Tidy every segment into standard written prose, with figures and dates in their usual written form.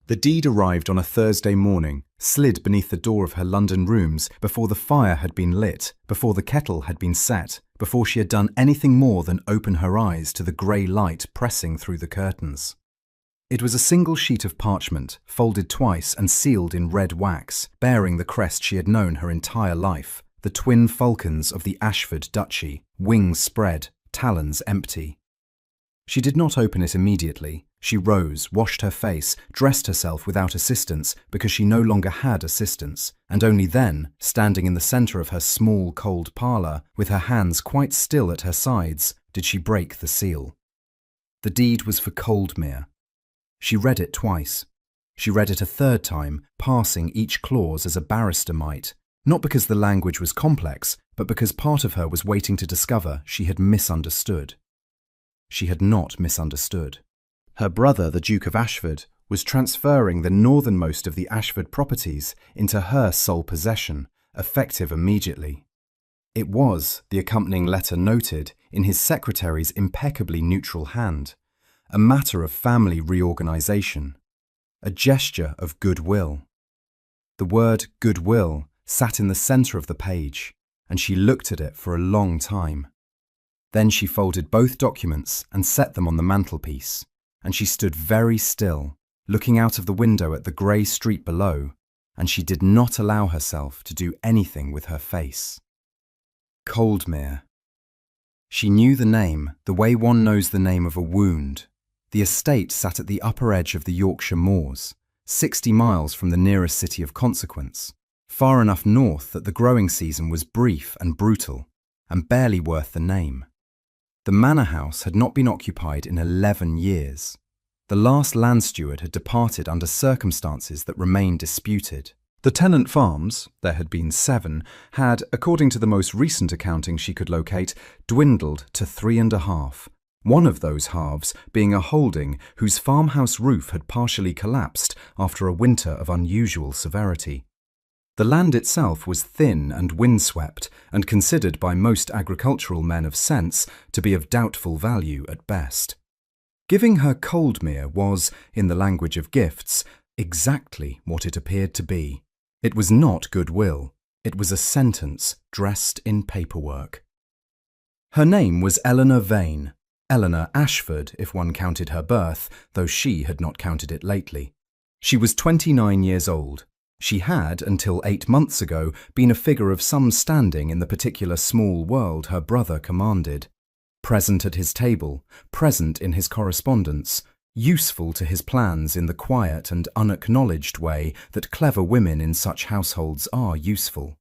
The deed arrived on a Thursday morning, slid beneath the door of her London rooms before the fire had been lit, before the kettle had been set, before she had done anything more than open her eyes to the grey light pressing through the curtains. It was a single sheet of parchment, folded twice and sealed in red wax, bearing the crest she had known her entire life, the twin falcons of the Ashford Duchy, wings spread, talons empty. She did not open it immediately. She rose, washed her face, dressed herself without assistance because she no longer had assistance, and only then, standing in the centre of her small, cold parlour, with her hands quite still at her sides, did she break the seal. The deed was for Coldmere. She read it twice. She read it a third time, parsing each clause as a barrister might, not because the language was complex, but because part of her was waiting to discover she had misunderstood. She had not misunderstood. Her brother, the Duke of Ashford, was transferring the northernmost of the Ashford properties into her sole possession, effective immediately. It was, the accompanying letter noted, in his secretary's impeccably neutral hand, a matter of family reorganisation, a gesture of goodwill. The word goodwill sat in the centre of the page, and she looked at it for a long time. Then she folded both documents and set them on the mantelpiece, and she stood very still, looking out of the window at the grey street below, and she did not allow herself to do anything with her face. Coldmere. She knew the name the way one knows the name of a wound. The estate sat at the upper edge of the Yorkshire moors, 60 miles from the nearest city of consequence, far enough north that the growing season was brief and brutal, and barely worth the name. The manor house had not been occupied in 11 years. The last land steward had departed under circumstances that remained disputed. The tenant farms, there had been 7, had, according to the most recent accounting she could locate, dwindled to 3.5. One of those halves being a holding whose farmhouse roof had partially collapsed after a winter of unusual severity. The land itself was thin and windswept, and considered by most agricultural men of sense to be of doubtful value at best. Giving her Coldmere was, in the language of gifts, exactly what it appeared to be. It was not goodwill. It was a sentence dressed in paperwork. Her name was Eleanor Vane, Eleanor Ashford if one counted her birth, though she had not counted it lately. She was 29 years old. She had, until 8 months ago, been a figure of some standing in the particular small world her brother commanded. Present at his table, present in his correspondence, useful to his plans in the quiet and unacknowledged way that clever women in such households are useful.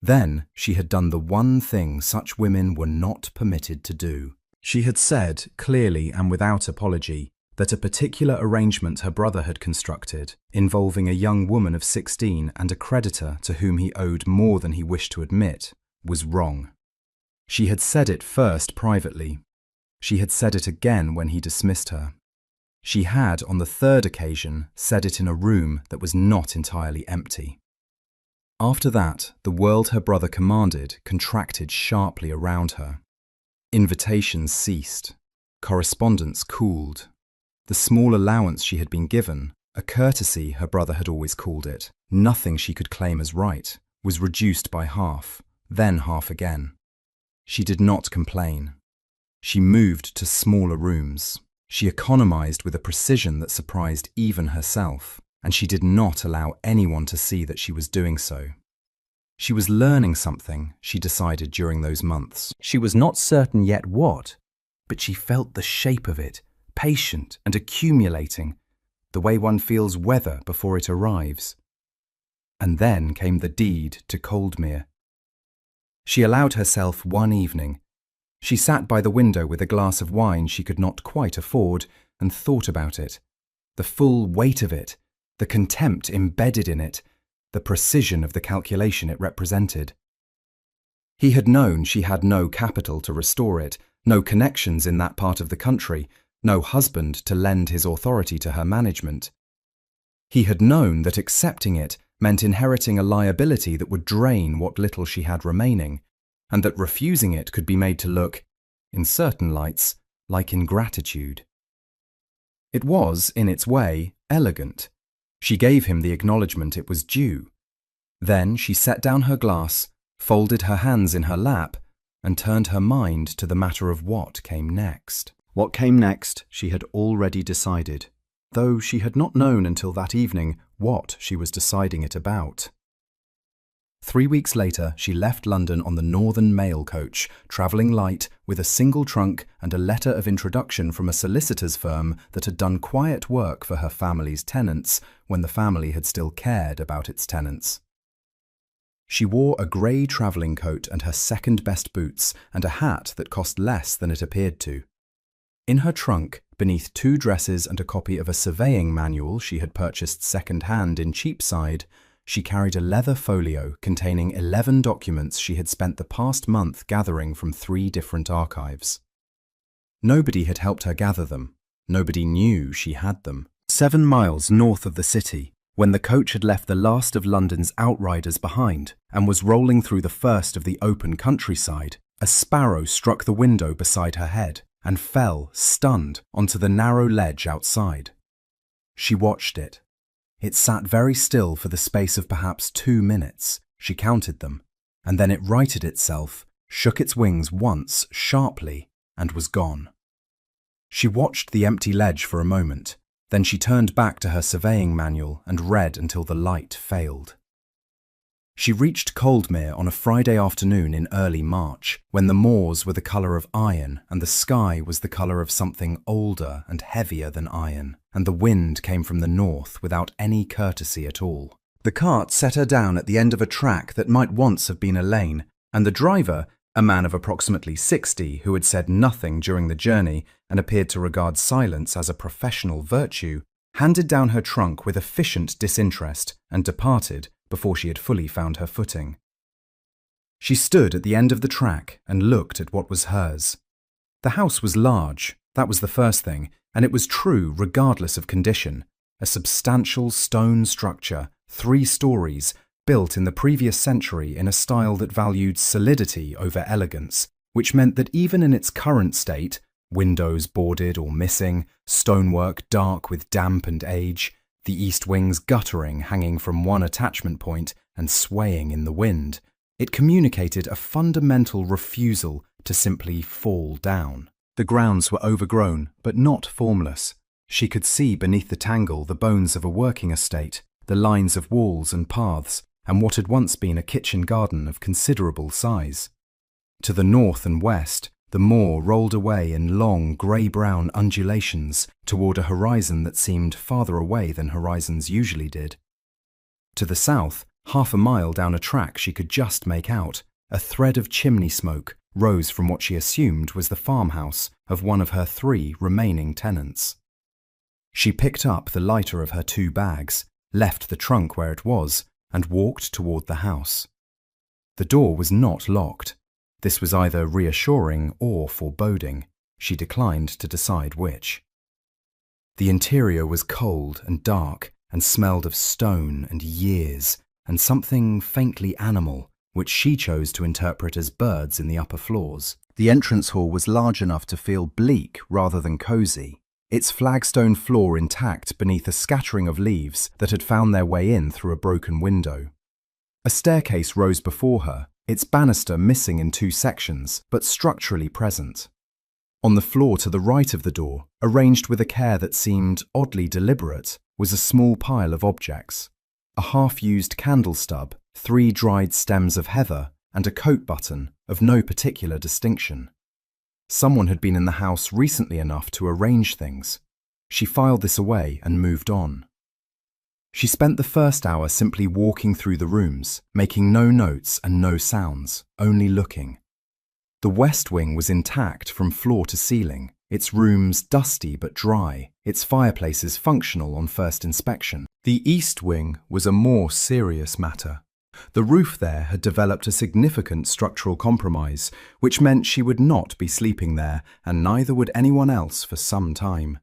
Then she had done the one thing such women were not permitted to do. She had said, clearly and without apology, that a particular arrangement her brother had constructed, involving a young woman of 16 and a creditor to whom he owed more than he wished to admit, was wrong. She had said it first privately. She had said it again when he dismissed her. She had, on the third occasion, said it in a room that was not entirely empty. After that, the world her brother commanded contracted sharply around her. Invitations ceased. Correspondence cooled. The small allowance she had been given, a courtesy her brother had always called it, nothing she could claim as right, was reduced by half, then half again. She did not complain. She moved to smaller rooms. She economized with a precision that surprised even herself, and she did not allow anyone to see that she was doing so. She was learning something, she decided during those months. She was not certain yet what, but she felt the shape of it, patient and accumulating, the way one feels weather before it arrives. And then came the deed to Coldmere. She allowed herself one evening. She sat by the window with a glass of wine she could not quite afford and thought about it. The full weight of it, the contempt embedded in it, the precision of the calculation it represented. He had known she had no capital to restore it, no connections in that part of the country, no husband to lend his authority to her management. He had known that accepting it meant inheriting a liability that would drain what little she had remaining, and that refusing it could be made to look, in certain lights, like ingratitude. It was, in its way, elegant. She gave him the acknowledgement it was due. Then she set down her glass, folded her hands in her lap, and turned her mind to the matter of what came next. What came next she had already decided, though she had not known until that evening what she was deciding it about. 3 weeks later, she left London on the Northern Mail coach, travelling light, with a single trunk and a letter of introduction from a solicitor's firm that had done quiet work for her family's tenants when the family had still cared about its tenants. She wore a grey travelling coat and her second-best boots and a hat that cost less than it appeared to. In her trunk, beneath 2 dresses and a copy of a surveying manual she had purchased second-hand in Cheapside, she carried a leather folio containing 11 documents she had spent the past month gathering from 3 different archives. Nobody had helped her gather them. Nobody knew she had them. 7 miles north of the city, when the coach had left the last of London's outriders behind and was rolling through the first of the open countryside, a sparrow struck the window beside her head and fell, stunned, onto the narrow ledge outside. She watched it. It sat very still for the space of perhaps 2 minutes. She counted them, and then it righted itself, shook its wings once sharply, and was gone. She watched the empty ledge for a moment. Then she turned back to her surveying manual and read until the light failed. She reached Coldmere on a Friday afternoon in early March, when the moors were the colour of iron and the sky was the colour of something older and heavier than iron, and the wind came from the north without any courtesy at all. The cart set her down at the end of a track that might once have been a lane, and the driver, a man of approximately 60 who had said nothing during the journey and appeared to regard silence as a professional virtue, handed down her trunk with efficient disinterest and departed before she had fully found her footing. She stood at the end of the track and looked at what was hers. The house was large, that was the first thing, and it was true regardless of condition. A substantial stone structure, 3 stories, built in the previous century in a style that valued solidity over elegance, which meant that even in its current state, windows boarded or missing, stonework dark with damp and age, the east wings guttering hanging from one attachment point and swaying in the wind, it communicated a fundamental refusal to simply fall down. The grounds were overgrown, but not formless. She could see beneath the tangle the bones of a working estate, the lines of walls and paths, and what had once been a kitchen garden of considerable size. To the north and west, the moor rolled away in long grey-brown undulations toward a horizon that seemed farther away than horizons usually did. To the south, half a mile down a track she could just make out, a thread of chimney smoke rose from what she assumed was the farmhouse of one of her 3 remaining tenants. She picked up the lighter of her 2 bags, left the trunk where it was, and walked toward the house. The door was not locked. This was either reassuring or foreboding. She declined to decide which. The interior was cold and dark and smelled of stone and years and something faintly animal, which she chose to interpret as birds in the upper floors. The entrance hall was large enough to feel bleak rather than cosy, its flagstone floor intact beneath a scattering of leaves that had found their way in through a broken window. A staircase rose before her, its banister missing in 2 sections, but structurally present. On the floor to the right of the door, arranged with a care that seemed oddly deliberate, was a small pile of objects. A half-used candle stub, 3 dried stems of heather, and a coat button of no particular distinction. Someone had been in the house recently enough to arrange things. She filed this away and moved on. She spent the first hour simply walking through the rooms, making no notes and no sounds, only looking. The west wing was intact from floor to ceiling, its rooms dusty but dry, its fireplaces functional on first inspection. The east wing was a more serious matter. The roof there had developed a significant structural compromise, which meant she would not be sleeping there, and neither would anyone else for some time.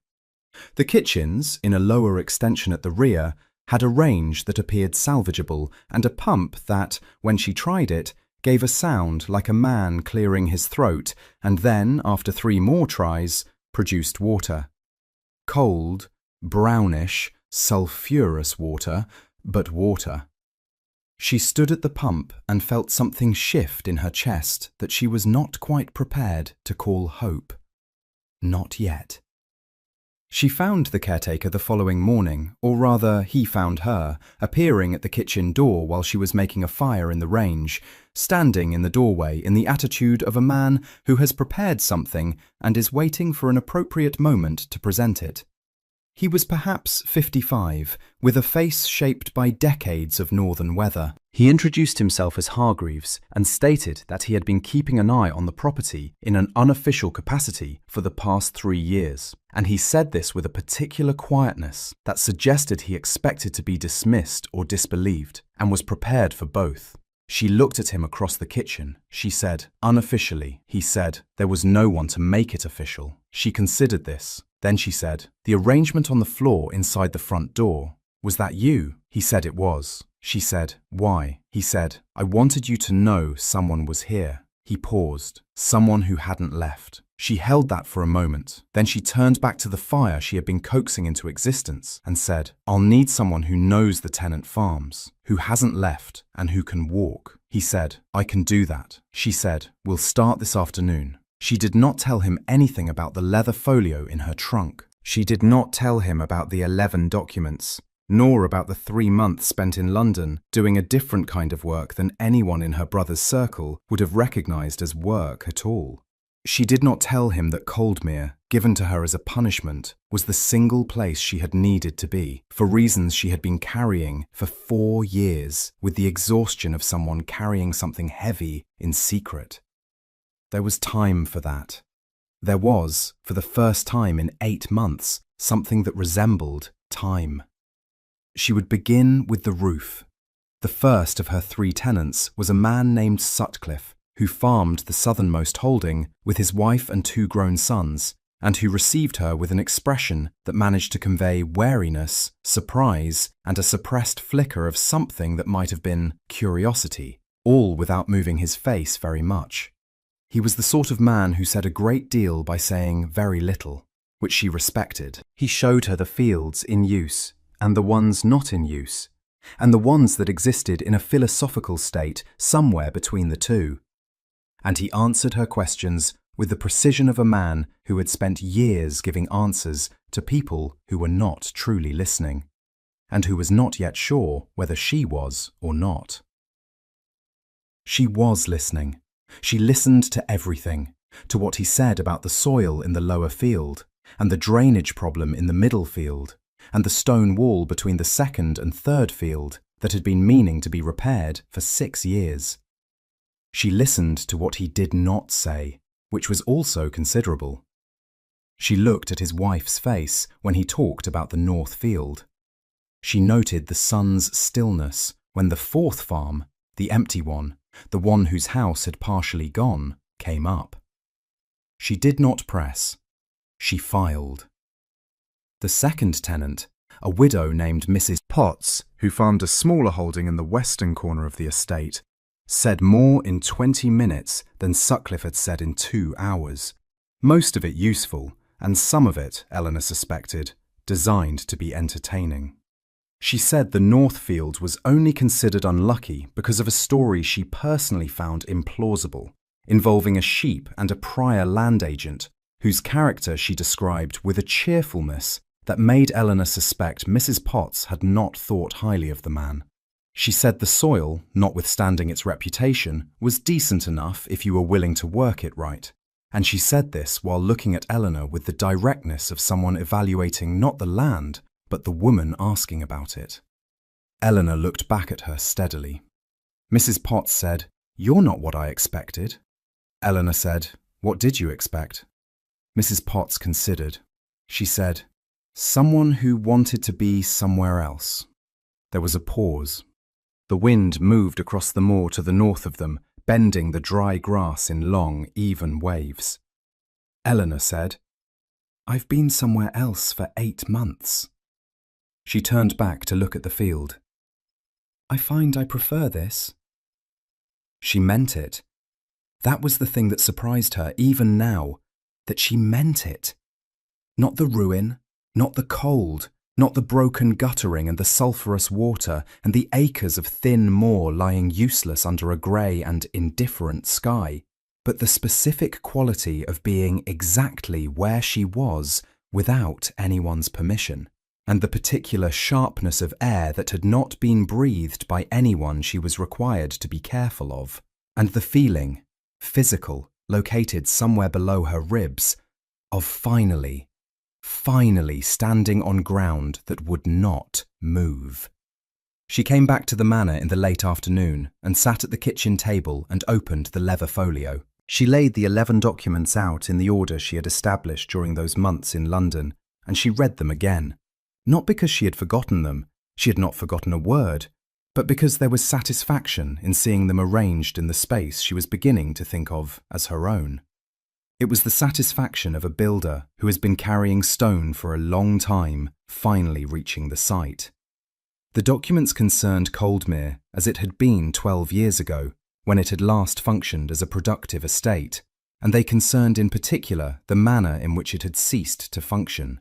The kitchens, in a lower extension at the rear, had a range that appeared salvageable and a pump that, when she tried it, gave a sound like a man clearing his throat and then, after 3 more tries, produced water. Cold, brownish, sulphurous water, but water. She stood at the pump and felt something shift in her chest that she was not quite prepared to call hope. Not yet. She found the caretaker the following morning, or rather he found her, appearing at the kitchen door while she was making a fire in the range, standing in the doorway in the attitude of a man who has prepared something and is waiting for an appropriate moment to present it. He was perhaps 55, with a face shaped by decades of northern weather. He introduced himself as Hargreaves and stated that he had been keeping an eye on the property in an unofficial capacity for the past 3 years, and he said this with a particular quietness that suggested he expected to be dismissed or disbelieved, and was prepared for both. She looked at him across the kitchen. She said, unofficially, he said, there was no one to make it official. She considered this. Then she said, the arrangement on the floor inside the front door. Was that you? He said it was. She said, why? He said, I wanted you to know someone was here. He paused. Someone who hadn't left. She held that for a moment. Then she turned back to the fire she had been coaxing into existence and said, I'll need someone who knows the tenant farms, who hasn't left and who can walk. He said, I can do that. She said, we'll start this afternoon. She did not tell him anything about the leather folio in her trunk. She did not tell him about the 11 documents, nor about the 3 months spent in London doing a different kind of work than anyone in her brother's circle would have recognised as work at all. She did not tell him that Coldmere, given to her as a punishment, was the single place she had needed to be, for reasons she had been carrying for 4 years, with the exhaustion of someone carrying something heavy in secret. There was time for that. There was, for the first time in 8 months, something that resembled time. She would begin with the roof. The first of her 3 tenants was a man named Sutcliffe, who farmed the southernmost holding with his wife and 2 grown sons, and who received her with an expression that managed to convey wariness, surprise, and a suppressed flicker of something that might have been curiosity, all without moving his face very much. He was the sort of man who said a great deal by saying very little, which she respected. He showed her the fields in use, and the ones not in use, and the ones that existed in a philosophical state somewhere between the two. And he answered her questions with the precision of a man who had spent years giving answers to people who were not truly listening, and who was not yet sure whether she was or not. She was listening. She listened to everything, to what he said about the soil in the lower field, and the drainage problem in the middle field, and the stone wall between the second and third field that had been meaning to be repaired for 6 years. She listened to what he did not say, which was also considerable. She looked at his wife's face when he talked about the north field. She noted the sun's stillness when the 4th farm, the empty one, the one whose house had partially gone, came up. She did not press. She filed. The second tenant, a widow named Mrs. Potts, who farmed a smaller holding in the western corner of the estate, said more in 20 minutes than Sutcliffe had said in 2 hours. Most of it useful, and some of it, Eleanor suspected, designed to be entertaining. She said the North Field was only considered unlucky because of a story she personally found implausible, involving a sheep and a prior land agent, whose character she described with a cheerfulness that made Eleanor suspect Mrs. Potts had not thought highly of the man. She said the soil, notwithstanding its reputation, was decent enough if you were willing to work it right, and she said this while looking at Eleanor with the directness of someone evaluating not the land, but the woman asking about it. Eleanor looked back at her steadily. Mrs. Potts said, "You're not what I expected." Eleanor said, "What did you expect?" Mrs. Potts considered. She said, "Someone who wanted to be somewhere else." There was a pause. The wind moved across the moor to the north of them, bending the dry grass in long, even waves. Eleanor said, "I've been somewhere else for 8 months." She turned back to look at the field. "I find I prefer this." She meant it. That was the thing that surprised her even now, that she meant it. Not the ruin, not the cold, Not the broken guttering and the sulphurous water and the acres of thin moor lying useless under a grey and indifferent sky, but the specific quality of being exactly where she was without anyone's permission, and the particular sharpness of air that had not been breathed by anyone she was required to be careful of, and the feeling, physical, located somewhere below her ribs, of finally standing on ground that would not move. She came back to the manor in the late afternoon and sat at the kitchen table and opened the leather folio. She laid the 11 documents out in the order she had established during those months in London, and she read them again. Not because she had forgotten them, she had not forgotten a word, but because there was satisfaction in seeing them arranged in the space she was beginning to think of as her own. It was the satisfaction of a builder who has been carrying stone for a long time, finally reaching the site. The documents concerned Coldmere as it had been 12 years ago, when it had last functioned as a productive estate, and they concerned in particular the manner in which it had ceased to function.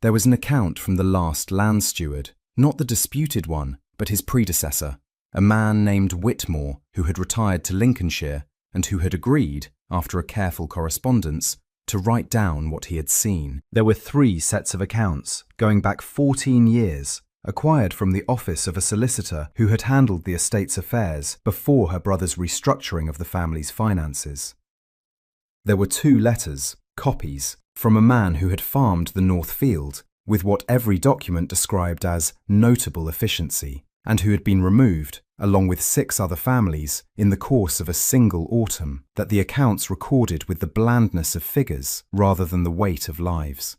There was an account from the last land steward, not the disputed one, but his predecessor, a man named Whitmore, who had retired to Lincolnshire and who had agreed, after a careful correspondence, to write down what he had seen. There were 3 sets of accounts, going back 14 years, acquired from the office of a solicitor who had handled the estate's affairs before her brother's restructuring of the family's finances. There were 2 letters, copies, from a man who had farmed the North Field, with what every document described as notable efficiency, and who had been removed, along with 6 other families, in the course of a single autumn, that the accounts recorded with the blandness of figures rather than the weight of lives.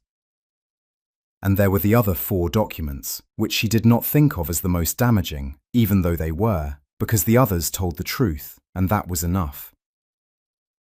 And there were the other 4 documents, which she did not think of as the most damaging, even though they were, because the others told the truth, and that was enough.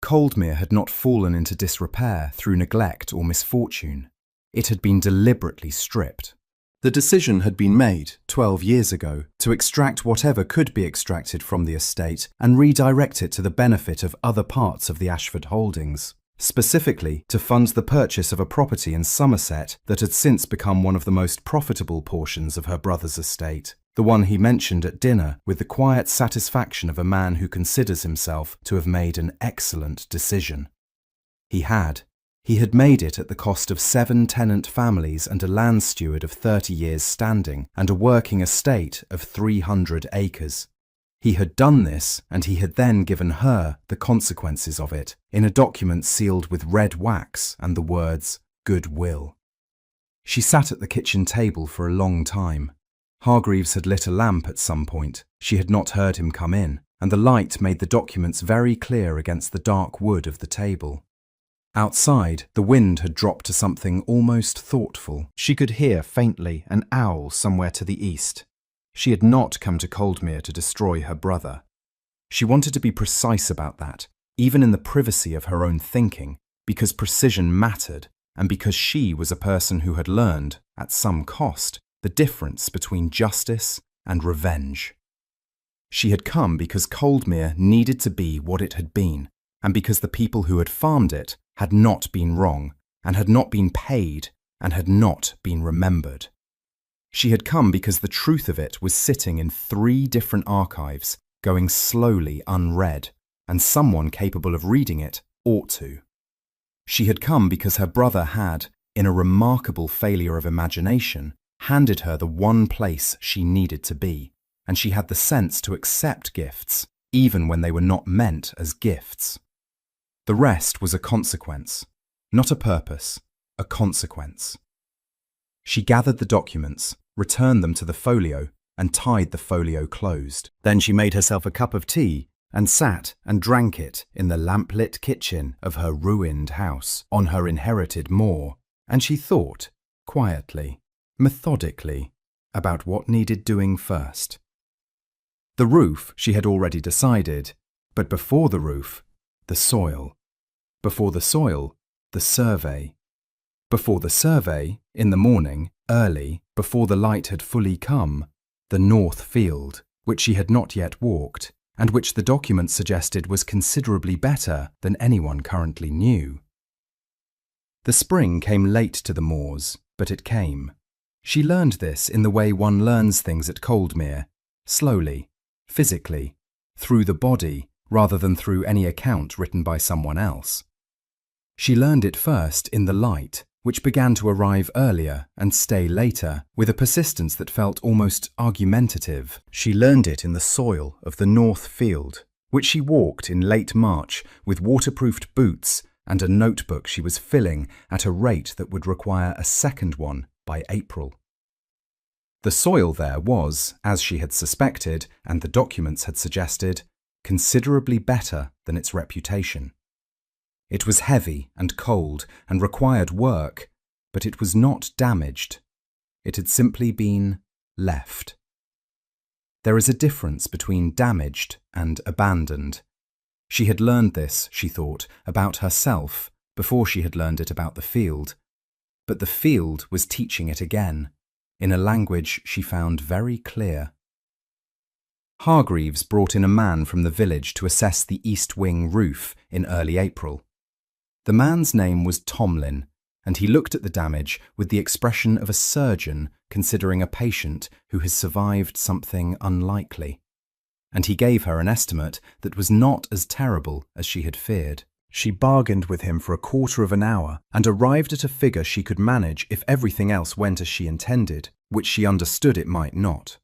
Coldmere had not fallen into disrepair through neglect or misfortune. It had been deliberately stripped. The decision had been made 12 years ago to extract whatever could be extracted from the estate and redirect it to the benefit of other parts of the Ashford holdings, specifically to fund the purchase of a property in Somerset that had since become one of the most profitable portions of her brother's estate, the one he mentioned at dinner with the quiet satisfaction of a man who considers himself to have made an excellent decision. He had made it at the cost of 7 tenant families and a land steward of 30 years' standing and a working estate of 300 acres. He had done this, and he had then given her the consequences of it in a document sealed with red wax and the words, "Goodwill." She sat at the kitchen table for a long time. Hargreaves had lit a lamp at some point. She had not heard him come in, and the light made the documents very clear against the dark wood of the table. Outside, the wind had dropped to something almost thoughtful. She could hear faintly an owl somewhere to the east. She had not come to Coldmere to destroy her brother. She wanted to be precise about that, even in the privacy of her own thinking, because precision mattered, and because she was a person who had learned, at some cost, the difference between justice and revenge. She had come because Coldmere needed to be what it had been, and because the people who had farmed it had not been wrong, and had not been paid, and had not been remembered. She had come because the truth of it was sitting in 3 different archives, going slowly unread, and someone capable of reading it ought to. She had come because her brother had, in a remarkable failure of imagination, handed her the one place she needed to be, and she had the sense to accept gifts, even when they were not meant as gifts. The rest was a consequence, not a purpose, a consequence. She gathered the documents, returned them to the folio, and tied the folio closed. Then she made herself a cup of tea and sat and drank it in the lamplit kitchen of her ruined house on her inherited moor, and she thought, quietly, methodically, about what needed doing first. The roof she had already decided, but before the roof, the soil. Before the soil, the survey. Before the survey, in the morning, early, before the light had fully come, the North Field, which she had not yet walked, and which the document suggested was considerably better than anyone currently knew. The spring came late to the moors, but it came. She learned this in the way one learns things at Coldmere, slowly, physically, through the body rather than through any account written by someone else. She learned it first in the light, which began to arrive earlier and stay later, with a persistence that felt almost argumentative. She learned it in the soil of the North Field, which she walked in late March with waterproofed boots and a notebook she was filling at a rate that would require a second one by April. The soil there was, as she had suspected and the documents had suggested, considerably better than its reputation. It was heavy and cold and required work, but it was not damaged. It had simply been left. There is a difference between damaged and abandoned. She had learned this, she thought, about herself before she had learned it about the field. But the field was teaching it again, in a language she found very clear. Hargreaves brought in a man from the village to assess the east wing roof in early April. The man's name was Tomlin, and he looked at the damage with the expression of a surgeon considering a patient who has survived something unlikely. And he gave her an estimate that was not as terrible as she had feared. She bargained with him for a quarter of an hour and arrived at a figure she could manage if everything else went as she intended, which she understood it might not.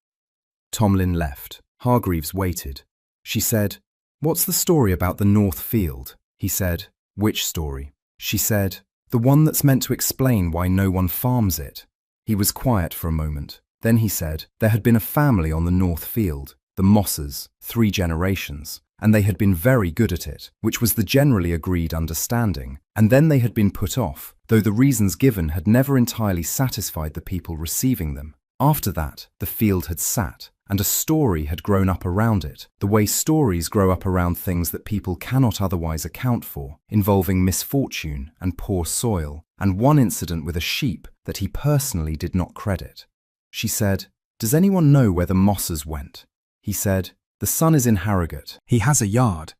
Tomlin left. Hargreaves waited. She said, "What's the story about the North Field?" He said, "Which story?" She said, "The one that's meant to explain why no one farms it." He was quiet for a moment. Then he said, there had been a family on the North Field, the Mosses, 3 generations, and they had been very good at it, which was the generally agreed understanding, and then they had been put off, though the reasons given had never entirely satisfied the people receiving them. After that, the field had sat, and a story had grown up around it, the way stories grow up around things that people cannot otherwise account for, involving misfortune and poor soil, and one incident with a sheep that he personally did not credit. She said, "Does anyone know where the Mosses went?" He said, "The son is in Harrogate. He has a yard."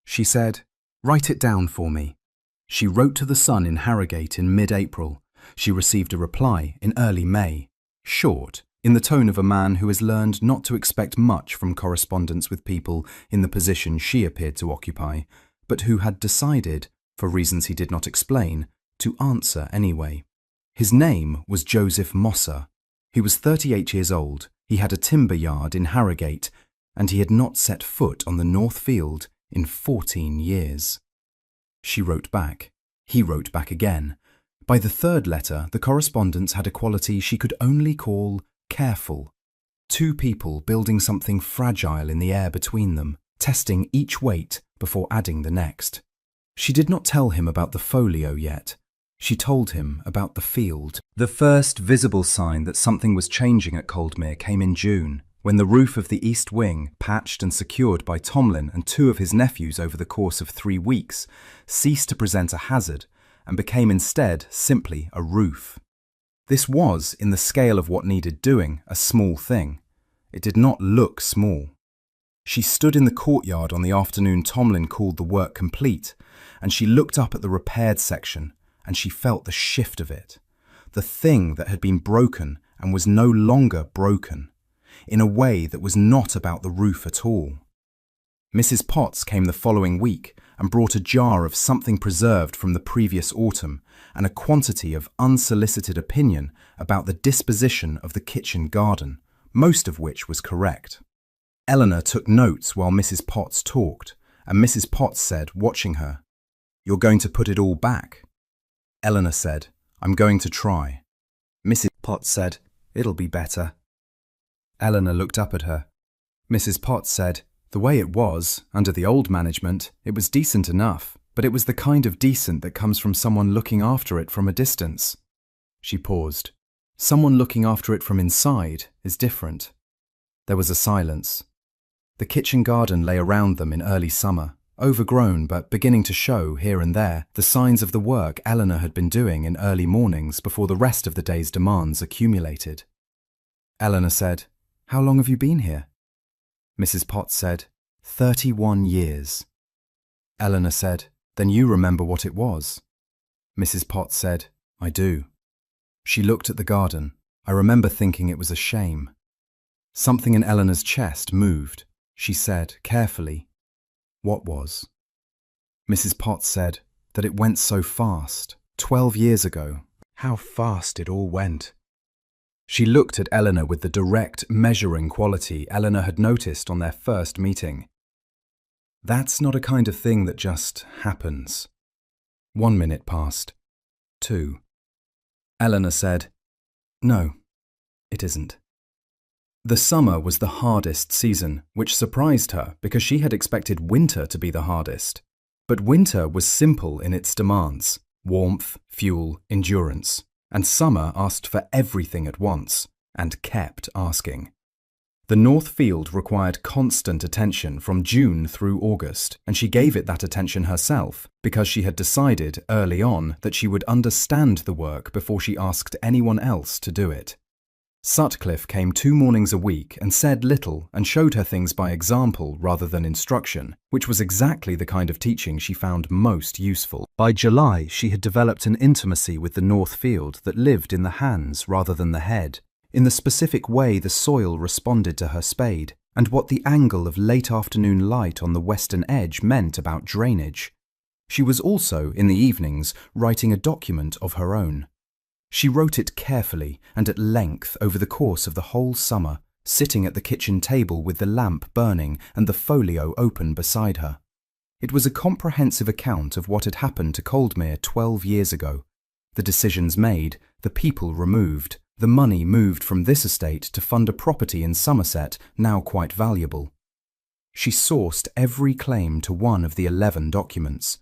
She said, "Write it down for me." She wrote to the son in Harrogate in mid-April. She received a reply in early May, short, in the tone of a man who has learned not to expect much from correspondence with people in the position she appeared to occupy, but who had decided, for reasons he did not explain, to answer anyway. His name was Joseph Mosser. He was 38 years old, he had a timber yard in Harrogate, and he had not set foot on the North Field in 14 years. She wrote back. He wrote back again. By the third letter, the correspondence had a quality she could only call careful. 2 people building something fragile in the air between them, testing each weight before adding the next. She did not tell him about the folio yet. She told him about the field. The first visible sign that something was changing at Coldmere came in June, when the roof of the east wing, patched and secured by Tomlin and 2 of his nephews over the course of 3 weeks, ceased to present a hazard and became instead simply a roof. This was, in the scale of what needed doing, a small thing. It did not look small. She stood in the courtyard on the afternoon Tomlin called the work complete, and she looked up at the repaired section, and she felt the shift of it. The thing that had been broken and was no longer broken, in a way that was not about the roof at all. Mrs. Potts came the following week and brought a jar of something preserved from the previous autumn and a quantity of unsolicited opinion about the disposition of the kitchen garden, most of which was correct. Eleanor took notes while Mrs. Potts talked, and Mrs. Potts said, watching her, "You're going to put it all back?" Eleanor said, "I'm going to try." Mrs. Potts said, "It'll be better." Eleanor looked up at her. Mrs. Potts said, "The way it was, under the old management, it was decent enough, but it was the kind of decent that comes from someone looking after it from a distance." She paused. Someone looking after it from inside is different. There was a silence. The kitchen garden lay around them in early summer, overgrown but beginning to show, here and there, the signs of the work Eleanor had been doing in early mornings before the rest of the day's demands accumulated. Eleanor said, "How long have you been here?" Mrs. Potts said, 31 years. Eleanor said, "Then you remember what it was?" Mrs. Potts said, "I do." She looked at the garden. I remember thinking it was a shame. Something in Eleanor's chest moved. She said, carefully, "What was?" Mrs. Potts said that it went so fast. 12 years ago. How fast it all went. She looked at Eleanor with the direct, measuring quality Eleanor had noticed on their first meeting. That's not a kind of thing that just happens. 1 minute passed. 2. Eleanor said, "No, it isn't." The summer was the hardest season, which surprised her because she had expected winter to be the hardest. But winter was simple in its demands: warmth, fuel, endurance. And summer asked for everything at once, and kept asking. The North Field required constant attention from June through August, and she gave it that attention herself because she had decided early on that she would understand the work before she asked anyone else to do it. Sutcliffe came 2 mornings a week and said little and showed her things by example rather than instruction, which was exactly the kind of teaching she found most useful. By July, she had developed an intimacy with the North Field that lived in the hands rather than the head, in the specific way the soil responded to her spade, and what the angle of late afternoon light on the western edge meant about drainage. She was also, in the evenings, writing a document of her own. She wrote it carefully and at length over the course of the whole summer, sitting at the kitchen table with the lamp burning and the folio open beside her. It was a comprehensive account of what had happened to Coldmere 12 years ago. The decisions made, the people removed, the money moved from this estate to fund a property in Somerset now quite valuable. She sourced every claim to one of the 11 documents.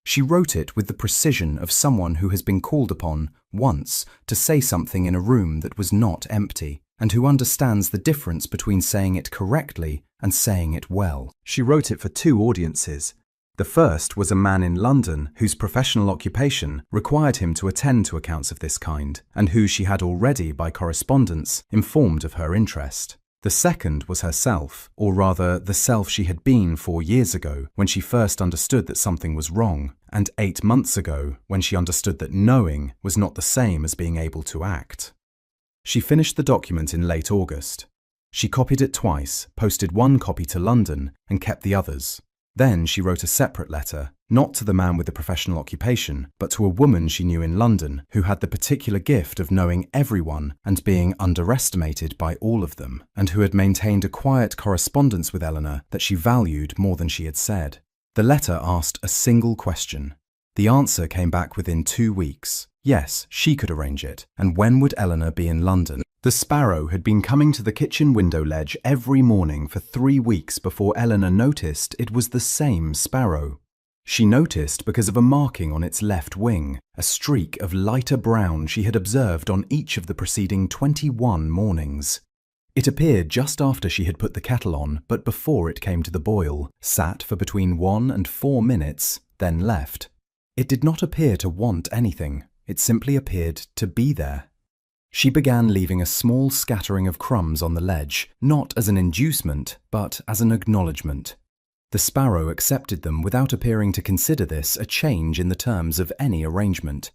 She wrote it with the precision of someone who has been called upon, once, to say something in a room that was not empty, and who understands the difference between saying it correctly and saying it well. She wrote it for 2 audiences. The first was a man in London whose professional occupation required him to attend to accounts of this kind, and who she had already, by correspondence, informed of her interest. The second was herself, or rather the self she had been 4 years ago when she first understood that something was wrong, and 8 months ago when she understood that knowing was not the same as being able to act. She finished the document in late August. She copied it twice, posted 1 copy to London, and kept the others. Then she wrote a separate letter, not to the man with the professional occupation, but to a woman she knew in London who had the particular gift of knowing everyone and being underestimated by all of them, and who had maintained a quiet correspondence with Eleanor that she valued more than she had said. The letter asked a single question. The answer came back within 2 weeks. Yes, she could arrange it. And when would Eleanor be in London? The sparrow had been coming to the kitchen window ledge every morning for 3 weeks before Eleanor noticed it was the same sparrow. She noticed because of a marking on its left wing, a streak of lighter brown she had observed on each of the preceding 21 mornings. It appeared just after she had put the kettle on, but before it came to the boil, sat for between 1 and 4 minutes, then left. It did not appear to want anything. It simply appeared to be there. She began leaving a small scattering of crumbs on the ledge, not as an inducement, but as an acknowledgement. The sparrow accepted them without appearing to consider this a change in the terms of any arrangement.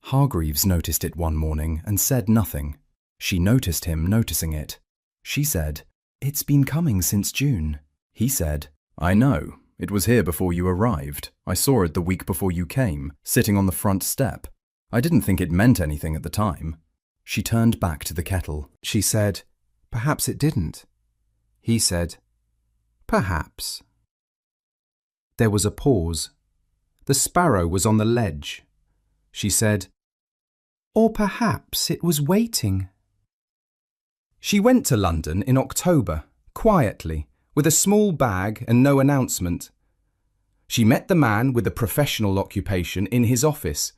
Hargreaves noticed it one morning and said nothing. She noticed him noticing it. She said, "It's been coming since June." He said, "I know. It was here before you arrived. I saw it the week before you came, sitting on the front step. I didn't think it meant anything at the time." She turned back to the kettle. She said, "Perhaps it didn't." He said, "Perhaps." There was a pause. The sparrow was on the ledge. She said, "Or perhaps it was waiting." She went to London in October, quietly, with a small bag and no announcement. She met the man with the professional occupation in his office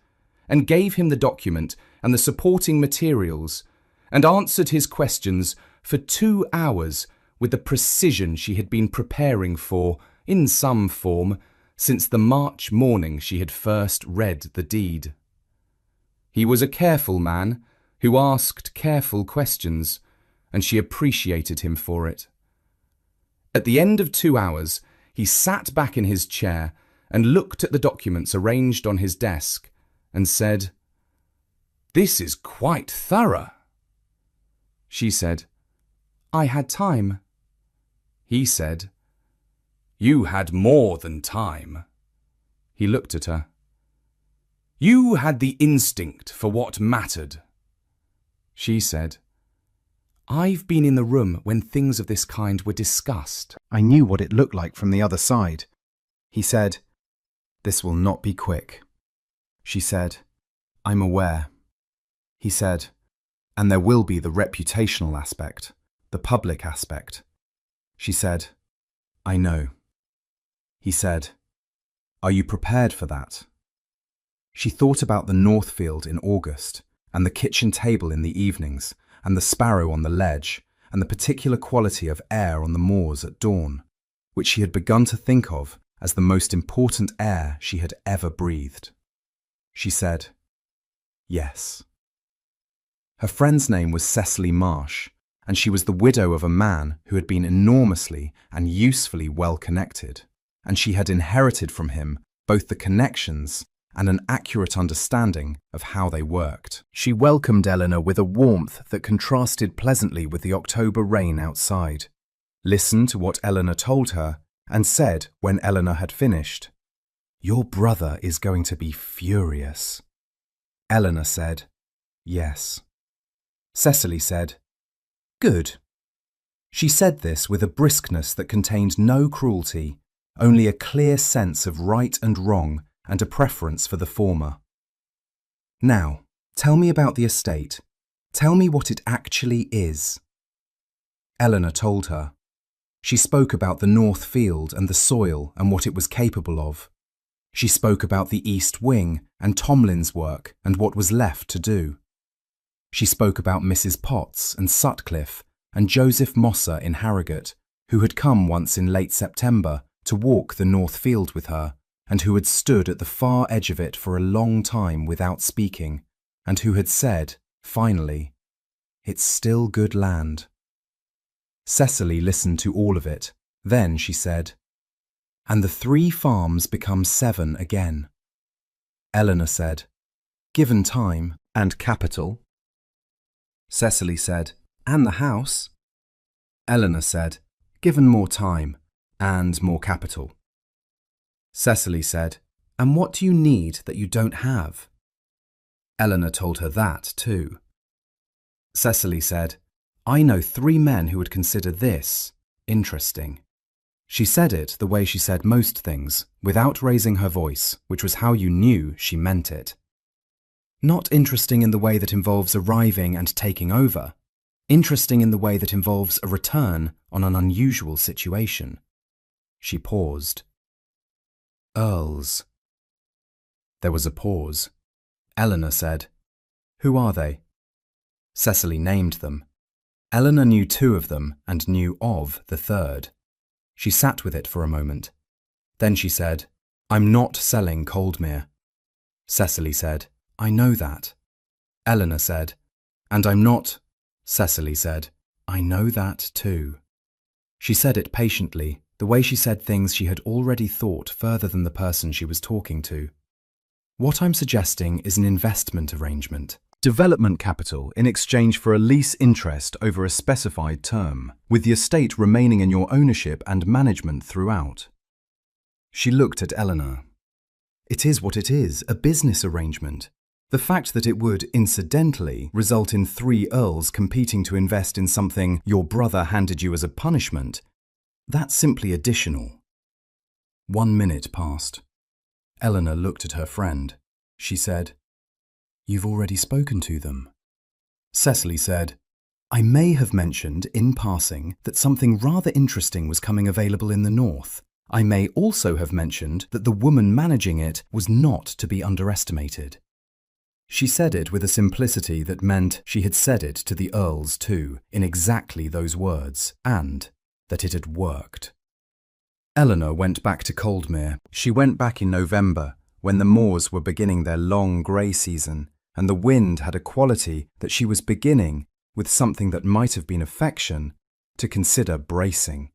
and gave him the document and the supporting materials and answered his questions for 2 hours with the precision she had been preparing for, in some form, since the March morning she had first read the deed. He was a careful man who asked careful questions, and she appreciated him for it. At the end of 2 hours, he sat back in his chair and looked at the documents arranged on his desk and said, "This is quite thorough." She said, "I had time." He said, "You had more than time." He looked at her. "You had the instinct for what mattered." She said, "I've been in the room when things of this kind were discussed." I knew what it looked like from the other side. He said, "This will not be quick." She said, "I'm aware." He said, "And there will be the reputational aspect, the public aspect." She said, "I know." He said, "Are you prepared for that?" She thought about the Northfield in August, and the kitchen table in the evenings, and the sparrow on the ledge, and the particular quality of air on the moors at dawn, which she had begun to think of as the most important air she had ever breathed. She said, "Yes." Her friend's name was Cecily Marsh, and she was the widow of a man who had been enormously and usefully well connected, and she had inherited from him both the connections and an accurate understanding of how they worked. She welcomed Eleanor with a warmth that contrasted pleasantly with the October rain outside, listened to what Eleanor told her, and said when Eleanor had finished, "Your brother is going to be furious." Eleanor said, "Yes." Cecily said, "Good." She said this with a briskness that contained no cruelty, only a clear sense of right and wrong and a preference for the former. "Now, tell me about the estate. Tell me what it actually is." Eleanor told her. She spoke about the North Field and the soil and what it was capable of. She spoke about the East Wing and Tomlin's work and what was left to do. She spoke about Mrs. Potts and Sutcliffe and Joseph Mosser in Harrogate, who had come once in late September to walk the North Field with her, and who had stood at the far edge of it for a long time without speaking, and who had said, finally, "It's still good land." Cecily listened to all of it. Then she said, "And the 3 farms become 7 again." Eleanor said, "Given time and capital." Cecily said, "And the house." Eleanor said, "Given more time and more capital." Cecily said, "And what do you need that you don't have?" Eleanor told her that too. Cecily said, "I know 3 men who would consider this interesting." She said it the way she said most things, without raising her voice, which was how you knew she meant it. Not interesting in the way that involves arriving and taking over. Interesting in the way that involves a return on an unusual situation. She paused. "Earls." There was a pause. Eleanor said, "Who are they?" Cecily named them. Eleanor knew 2 of them and knew of the 3rd. She sat with it for a moment. Then she said, "I'm not selling Coldmere." Cecily said, "I know that." Eleanor said, "And I'm not." Cecily said, "I know that too." She said it patiently, the way she said things she had already thought further than the person she was talking to. "What I'm suggesting is an investment arrangement. Development capital in exchange for a lease interest over a specified term, with the estate remaining in your ownership and management throughout." She looked at Eleanor. "It is what it is, a business arrangement. The fact that it would, incidentally, result in 3 Earls competing to invest in something your brother handed you as a punishment, that's simply additional." 1 minute passed. Eleanor looked at her friend. She said, "You've already spoken to them." Cecily said, "I may have mentioned, in passing, that something rather interesting was coming available in the north. I may also have mentioned that the woman managing it was not to be underestimated." She said it with a simplicity that meant she had said it to the Earls too, in exactly those words, and that it had worked. Eleanor went back to Coldmere. She went back in November, when the moors were beginning their long grey season, and the wind had a quality that she was beginning, with something that might have been affection, to consider bracing.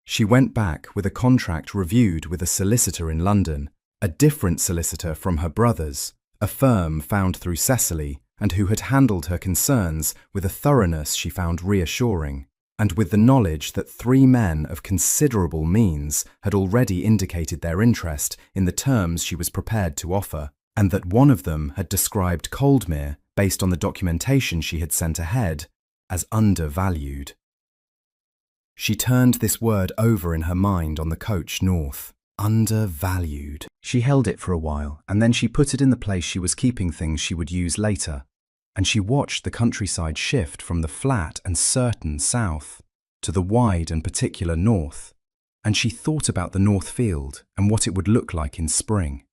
She went back with a contract reviewed with a solicitor in London, a different solicitor from her brother's, a firm found through Cecily and who had handled her concerns with a thoroughness she found reassuring, and with the knowledge that 3 men of considerable means had already indicated their interest in the terms she was prepared to offer, and that one of them had described Coldmere, based on the documentation she had sent ahead, as undervalued. She turned this word over in her mind on the coach north. Undervalued. She held it for a while, and then she put it in the place she was keeping things she would use later, and she watched the countryside shift from the flat and certain south to the wide and particular north, and she thought about the North Field and what it would look like in spring.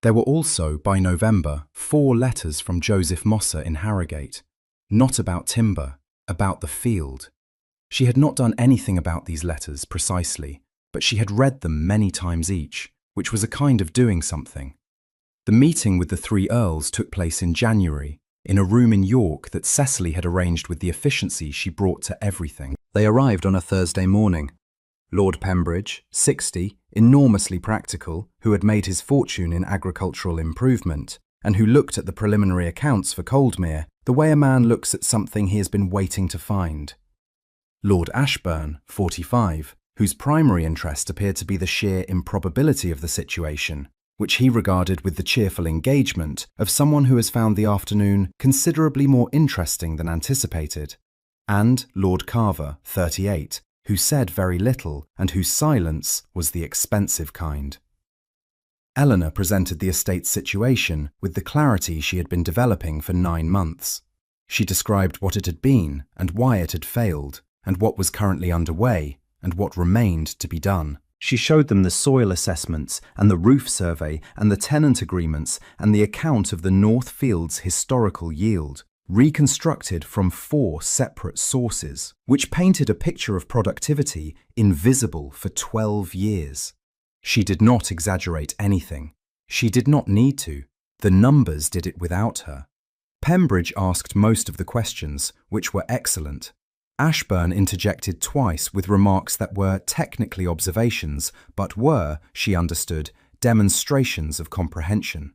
There were also, by November, 4 letters from Joseph Mosser in Harrogate, not about timber, about the field. She had not done anything about these letters precisely, but she had read them many times each, which was a kind of doing something. The meeting with the 3 Earls took place in January, in a room in York that Cecily had arranged with the efficiency she brought to everything. They arrived on a Thursday morning. Lord Pembridge, 60, enormously practical, who had made his fortune in agricultural improvement, and who looked at the preliminary accounts for Coldmere the way a man looks at something he has been waiting to find. Lord Ashburn, 45, whose primary interest appeared to be the sheer improbability of the situation, which he regarded with the cheerful engagement of someone who has found the afternoon considerably more interesting than anticipated, and Lord Carver, 38, who said very little and whose silence was the expensive kind. Eleanor presented the estate's situation with the clarity she had been developing for 9 months. She described what it had been and why it had failed, and what was currently underway, and what remained to be done. She showed them the soil assessments and the roof survey and the tenant agreements and the account of the North Field's historical yield, reconstructed from 4 separate sources, which painted a picture of productivity invisible for 12 years. She did not exaggerate anything. She did not need to. The numbers did it without her. Pembridge asked most of the questions, which were excellent. Ashburn interjected twice with remarks that were technically observations, but were, she understood, demonstrations of comprehension.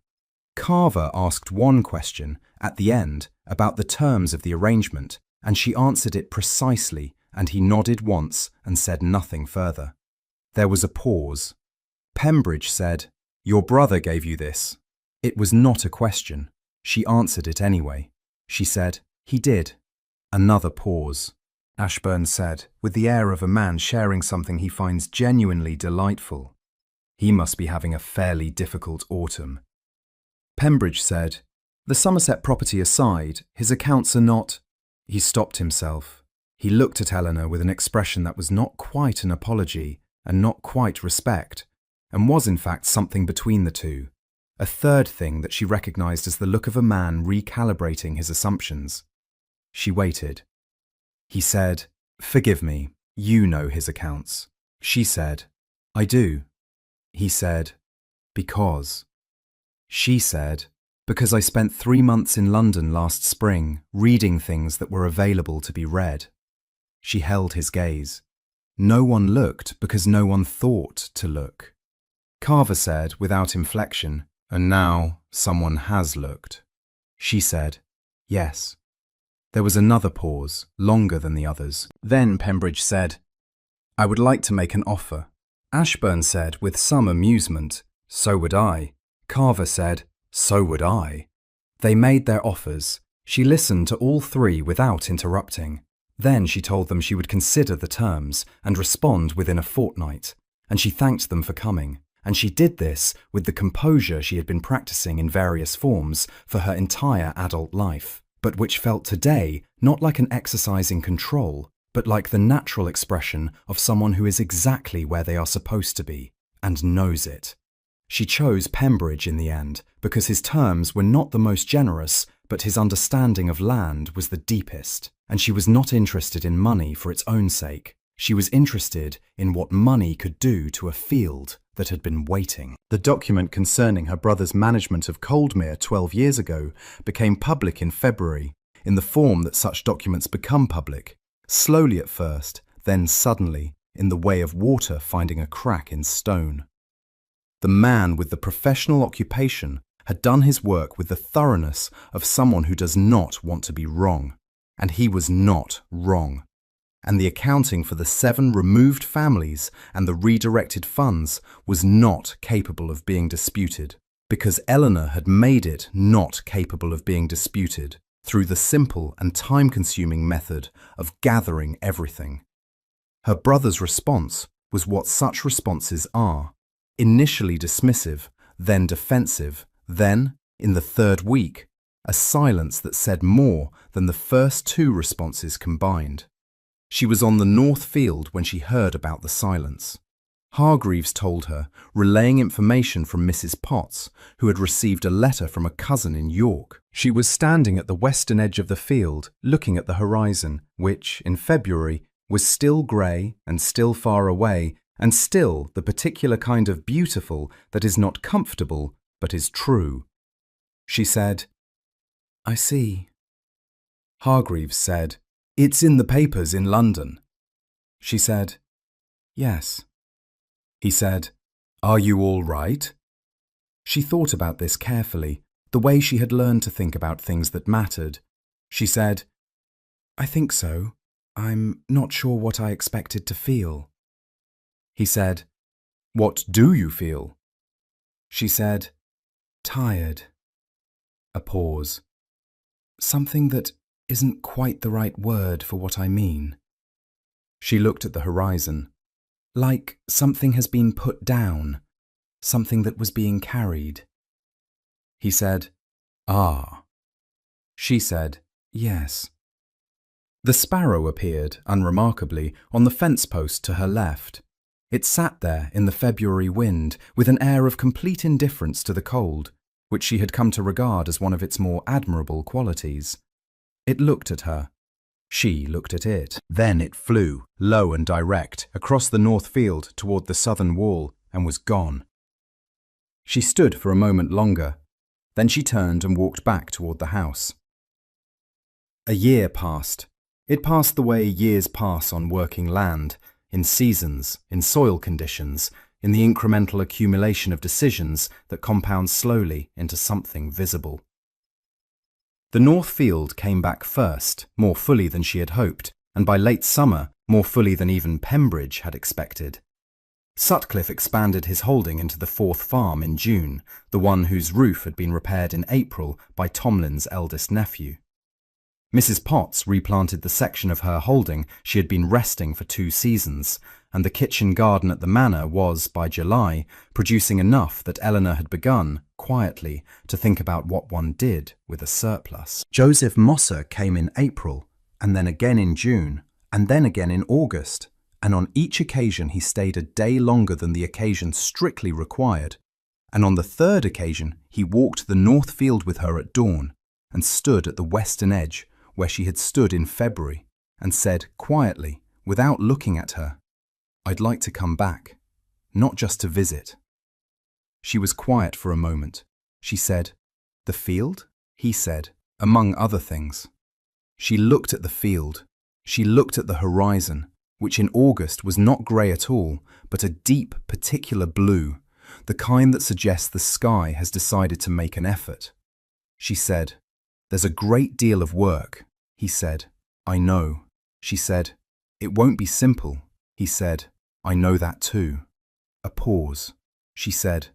Carver asked one question, at the end, about the terms of the arrangement, and she answered it precisely, and he nodded once and said nothing further. There was a pause. Pembridge said, "Your brother gave you this." It was not a question. She answered it anyway. She said, "He did." Another pause. Ashburn said, with the air of a man sharing something he finds genuinely delightful, "He must be having a fairly difficult autumn." Pembridge said, "The Somerset property aside, his accounts are not—" He stopped himself. He looked at Eleanor with an expression that was not quite an apology and not quite respect, and was in fact something between the two, a third thing that she recognized as the look of a man recalibrating his assumptions. She waited. He said, "Forgive me, you know his accounts." She said, "I do." He said, "Because." She said, "Because I spent 3 months in London last spring reading things that were available to be read." She held his gaze. No one looked because no one thought to look. Carver said, without inflection, "And now someone has looked." She said, "Yes." There was another pause, longer than the others. Then Pembridge said, "I would like to make an offer." Ashburn said, with some amusement, "So would I." Carver said, "So would I." They made their offers. She listened to all 3 without interrupting. Then she told them she would consider the terms and respond within a fortnight, and she thanked them for coming. And she did this with the composure she had been practicing in various forms for her entire adult life, but which felt today not like an exercise in control, but like the natural expression of someone who is exactly where they are supposed to be, and knows it. She chose Pembridge in the end, because his terms were not the most generous, but his understanding of land was the deepest, and she was not interested in money for its own sake. She was interested in what money could do to a field that had been waiting. The document concerning her brother's management of Coldmere 12 years ago became public in February, in the form that such documents become public, slowly at first, then suddenly, in the way of water finding a crack in stone. The man with the professional occupation had done his work with the thoroughness of someone who does not want to be wrong. And he was not wrong. And the accounting for the 7 removed families and the redirected funds was not capable of being disputed, because Eleanor had made it not capable of being disputed through the simple and time-consuming method of gathering everything. Her brother's response was what such responses are: initially dismissive, then defensive, then, in the 3rd week, a silence that said more than the first 2 responses combined. She was on the North Field when she heard about the silence. Hargreaves told her, relaying information from Mrs. Potts, who had received a letter from a cousin in York. She was standing at the western edge of the field, looking at the horizon, which, in February, was still grey and still far away, and still the particular kind of beautiful that is not comfortable, but is true. She said, "I see." Hargreaves said, "It's in the papers in London." She said, "Yes." He said, "Are you all right?" She thought about this carefully, the way she had learned to think about things that mattered. She said, "I think so. I'm not sure what I expected to feel." He said, "What do you feel?" She said, "Tired." A pause. "Something that isn't quite the right word for what I mean." She looked at the horizon. Like something has been put down, something that was being carried. He said, "Ah." She said, "Yes." The sparrow appeared, unremarkably, on the fence post to her left. It sat there in the February wind with an air of complete indifference to the cold, which she had come to regard as one of its more admirable qualities. It looked at her. She looked at it. Then it flew, low and direct, across the north field toward the southern wall and was gone. She stood for a moment longer. Then she turned and walked back toward the house. A year passed. It passed the way years pass on working land, in seasons, in soil conditions, in the incremental accumulation of decisions that compound slowly into something visible. The North Field came back first, more fully than she had hoped, and by late summer, more fully than even Pembridge had expected. Sutcliffe expanded his holding into the 4th farm in June, the one whose roof had been repaired in April by Tomlin's eldest nephew. Mrs. Potts replanted the section of her holding she had been resting for 2 seasons, and the kitchen garden at the manor was, by July, producing enough that Eleanor had begun, quietly, to think about what one did with a surplus. Joseph Mosser came in April, and then again in June, and then again in August, and on each occasion he stayed a day longer than the occasion strictly required, and on the 3rd occasion he walked the North Field with her at dawn, and stood at the western edge, where she had stood in February, and said quietly, without looking at her, "I'd like to come back, not just to visit." She was quiet for a moment. She said, "The field?" He said, "Among other things." She looked at the field. She looked at the horizon, which in August was not grey at all, but a deep, particular blue, the kind that suggests the sky has decided to make an effort. She said, "There's a great deal of work." He said, "I know." She said, "It won't be simple." He said, "I know that too." A pause. She said,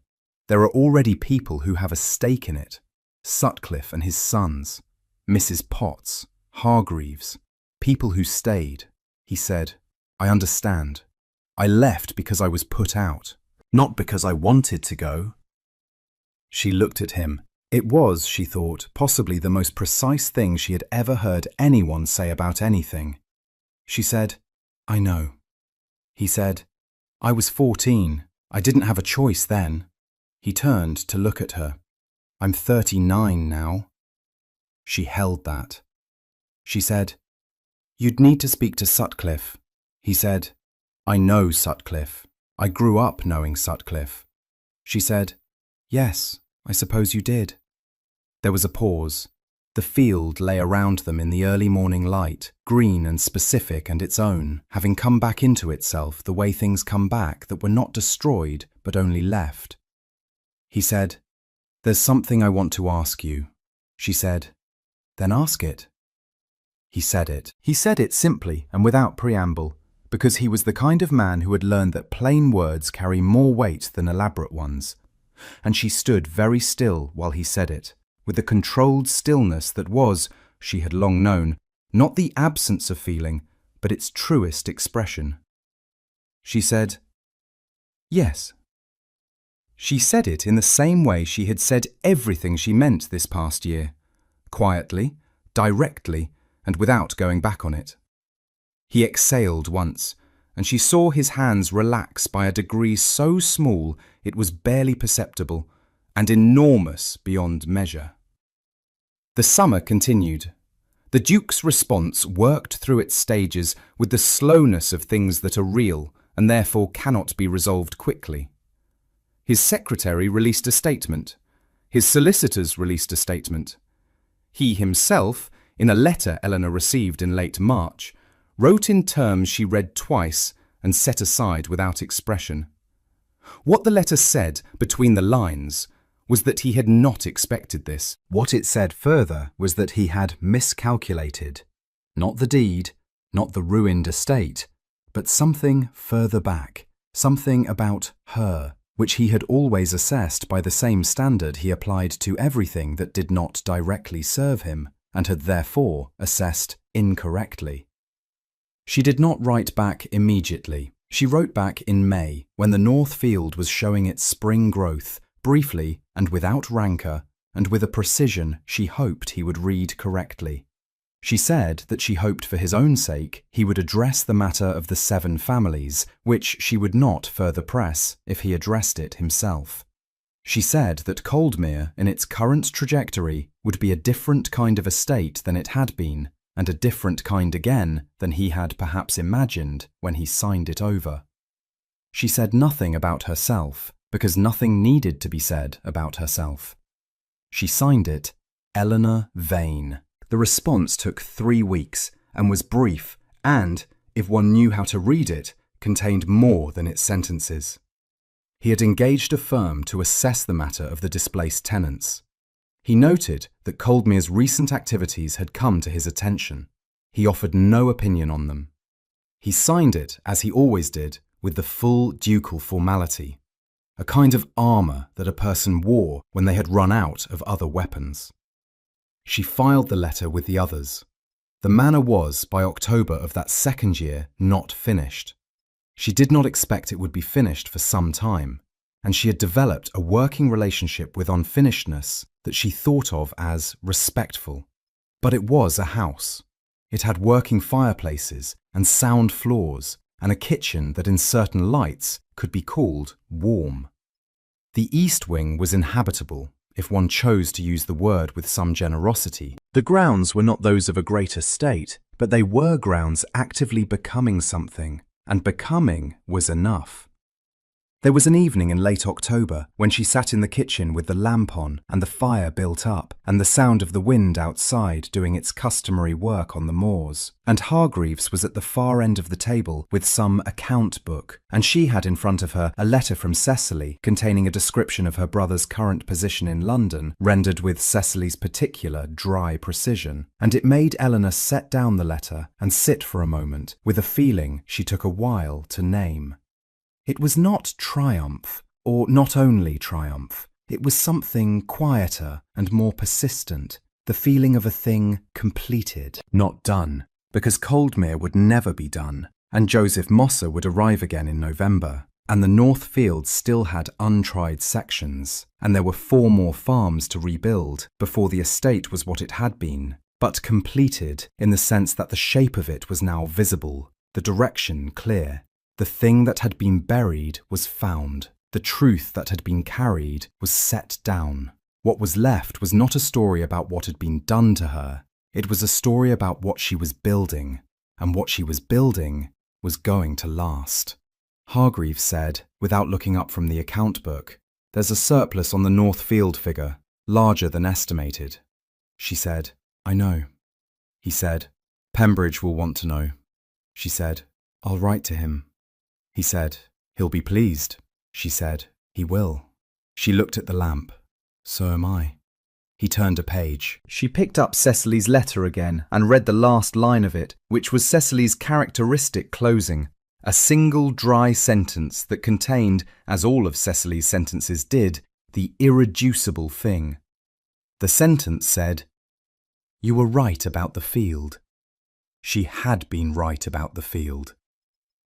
"There are already people who have a stake in it. Sutcliffe and his sons, Mrs. Potts, Hargreaves, people who stayed." He said, "I understand. I left because I was put out, not because I wanted to go." She looked at him. It was, she thought, possibly the most precise thing she had ever heard anyone say about anything. She said, "I know." He said, "I was 14. I didn't have a choice then." He turned to look at her. "I'm 39 now." She held that. She said, "You'd need to speak to Sutcliffe." He said, "I know Sutcliffe. I grew up knowing Sutcliffe." She said, "Yes, I suppose you did." There was a pause. The field lay around them in the early morning light, green and specific and its own, having come back into itself the way things come back that were not destroyed but only left. He said, "There's something I want to ask you," she said. "Then ask it." He said it. He said it simply and without preamble, because he was the kind of man who had learned that plain words carry more weight than elaborate ones. And she stood very still while he said it, with a controlled stillness that was, she had long known, not the absence of feeling, but its truest expression. She said, "Yes." She said it in the same way she had said everything she meant this past year, quietly, directly, and without going back on it. He exhaled once, and she saw his hands relax by a degree so small it was barely perceptible, and enormous beyond measure. The summer continued. The Duke's response worked through its stages with the slowness of things that are real and therefore cannot be resolved quickly. His secretary released a statement. His solicitors released a statement. He himself, in a letter Eleanor received in late March, wrote in terms she read twice and set aside without expression. What the letter said between the lines was that he had not expected this. What it said further was that he had miscalculated. Not the deed, not the ruined estate, but something further back, something about her, which he had always assessed by the same standard he applied to everything that did not directly serve him, and had therefore assessed incorrectly. She did not write back immediately. She wrote back in May, when the North Field was showing its spring growth, briefly and without rancour, and with a precision she hoped he would read correctly. She said that she hoped for his own sake he would address the matter of the 7 families, which she would not further press if he addressed it himself. She said that Coldmere, in its current trajectory, would be a different kind of estate than it had been, and a different kind again than he had perhaps imagined when he signed it over. She said nothing about herself, because nothing needed to be said about herself. She signed it, Eleanor Vane. The response took 3 weeks and was brief and, if one knew how to read it, contained more than its sentences. He had engaged a firm to assess the matter of the displaced tenants. He noted that Coldmere's recent activities had come to his attention. He offered no opinion on them. He signed it, as he always did, with the full ducal formality, a kind of armour that a person wore when they had run out of other weapons. She filed the letter with the others. The manor was, by October of that second year, not finished. She did not expect it would be finished for some time, and she had developed a working relationship with unfinishedness that she thought of as respectful. But it was a house. It had working fireplaces and sound floors, and a kitchen that in certain lights could be called warm. The east wing was inhabitable, if one chose to use the word with some generosity. The grounds were not those of a great estate, but they were grounds actively becoming something, and becoming was enough. There was an evening in late October when she sat in the kitchen with the lamp on and the fire built up and the sound of the wind outside doing its customary work on the moors, and Hargreaves was at the far end of the table with some account book, and she had in front of her a letter from Cecily containing a description of her brother's current position in London, rendered with Cecily's particular dry precision, and it made Eleanor set down the letter and sit for a moment with a feeling she took a while to name. It was not triumph, or not only triumph. It was something quieter and more persistent, the feeling of a thing completed, not done, because Coldmere would never be done, and Joseph Mosser would arrive again in November, and the North Field still had untried sections, and there were 4 more farms to rebuild before the estate was what it had been, but completed in the sense that the shape of it was now visible, the direction clear. The thing that had been buried was found. The truth that had been carried was set down. What was left was not a story about what had been done to her. It was a story about what she was building, and what she was building was going to last. Hargreaves said, without looking up from the account book, "There's a surplus on the North Field figure, larger than estimated." She said, "I know." He said, "Pembridge will want to know." She said, "I'll write to him." He said, "He'll be pleased." She said, "He will." She looked at the lamp. So am I. He turned a page. She picked up Cecily's letter again and read the last line of it, which was Cecily's characteristic closing, a single dry sentence that contained, as all of Cecily's sentences did, the irreducible thing. The sentence said, "You were right about the field." She had been right about the field.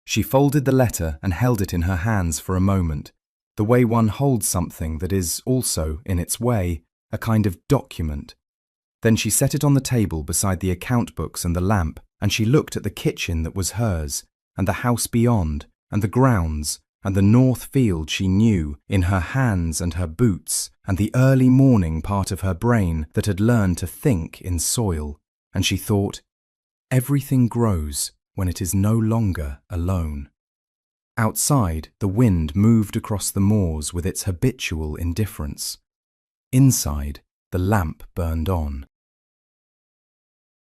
She folded the letter and held it in her hands for a moment, the way one holds something that is also, in its way, a kind of document. Then she set it on the table beside the account books and the lamp, and she looked at the kitchen that was hers, and the house beyond, and the grounds, and the north field she knew, in her hands and her boots, and the early morning part of her brain that had learned to think in soil, and she thought, everything grows when it is no longer alone. Outside, the wind moved across the moors with its habitual indifference. Inside, the lamp burned on.